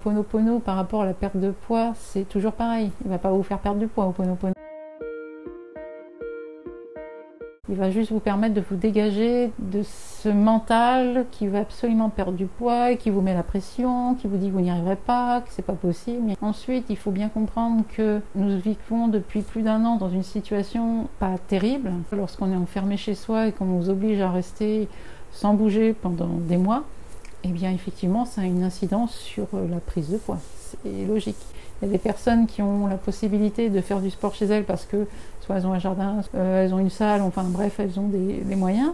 Ho'oponopono par rapport à la perte de poids, c'est toujours pareil. Il ne va pas vous faire perdre du poids, Ho'oponopono. Il va juste vous permettre de vous dégager de ce mental qui veut absolument perdre du poids, et qui vous met la pression, qui vous dit que vous n'y arriverez pas, que c'est pas possible. Ensuite, il faut bien comprendre que nous vivons depuis plus d'1 an dans une situation pas terrible. Lorsqu'on est enfermé chez soi et qu'on nous oblige à rester sans bouger pendant des mois, eh bien effectivement, ça a une incidence sur la prise de poids. C'est logique. Il y a des personnes qui ont la possibilité de faire du sport chez elles parce que soit elles ont un jardin, elles ont une salle, enfin bref, elles ont des moyens,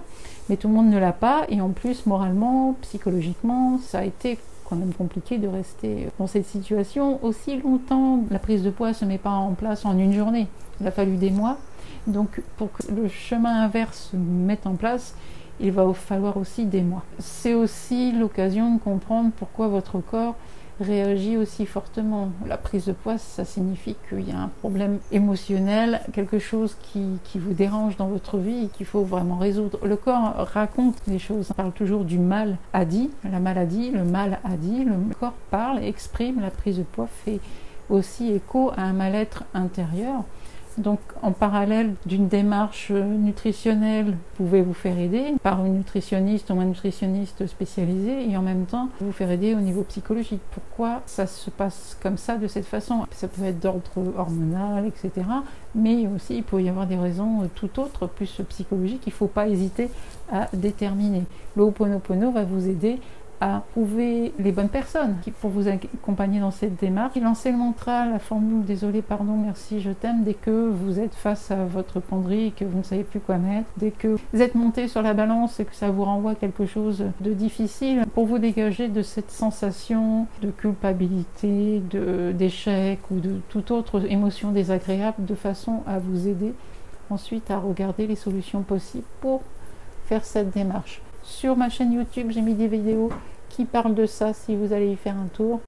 mais tout le monde ne l'a pas, et en plus, moralement, psychologiquement, ça a été quand même compliqué de rester dans cette situation aussi longtemps. La prise de poids ne se met pas en place en une journée, il a fallu des mois, donc pour que le chemin inverse se mette en place, il va falloir aussi des mois. C'est aussi l'occasion de comprendre pourquoi votre corps réagit aussi fortement. La prise de poids, ça signifie qu'il y a un problème émotionnel, quelque chose qui vous dérange dans votre vie et qu'il faut vraiment résoudre. Le corps raconte les choses. On parle toujours du mal à dit, la maladie, le mal à dit. Le corps parle, exprime. La prise de poids fait aussi écho à un mal-être intérieur. Donc en parallèle d'une démarche nutritionnelle, vous pouvez vous faire aider par une nutritionniste ou un nutritionniste spécialisé, et en même temps vous faire aider au niveau psychologique. Pourquoi ça se passe comme ça, de cette façon? Ça peut être d'ordre hormonal, etc. Mais aussi il peut y avoir des raisons tout autres, plus psychologiques. Il ne faut pas hésiter à déterminer. Le Ho'oponopono va vous aider à trouver les bonnes personnes pour vous accompagner dans cette démarche. Lancer le mantra, la formule désolé, pardon, merci, je t'aime, dès que vous êtes face à votre penderie et que vous ne savez plus quoi mettre, dès que vous êtes monté sur la balance et que ça vous renvoie quelque chose de difficile, pour vous dégager de cette sensation de culpabilité, d'échec ou de toute autre émotion désagréable, de façon à vous aider ensuite à regarder les solutions possibles pour faire cette démarche. Sur ma chaîne YouTube, j'ai mis des vidéos qui parlent de ça si vous allez y faire un tour.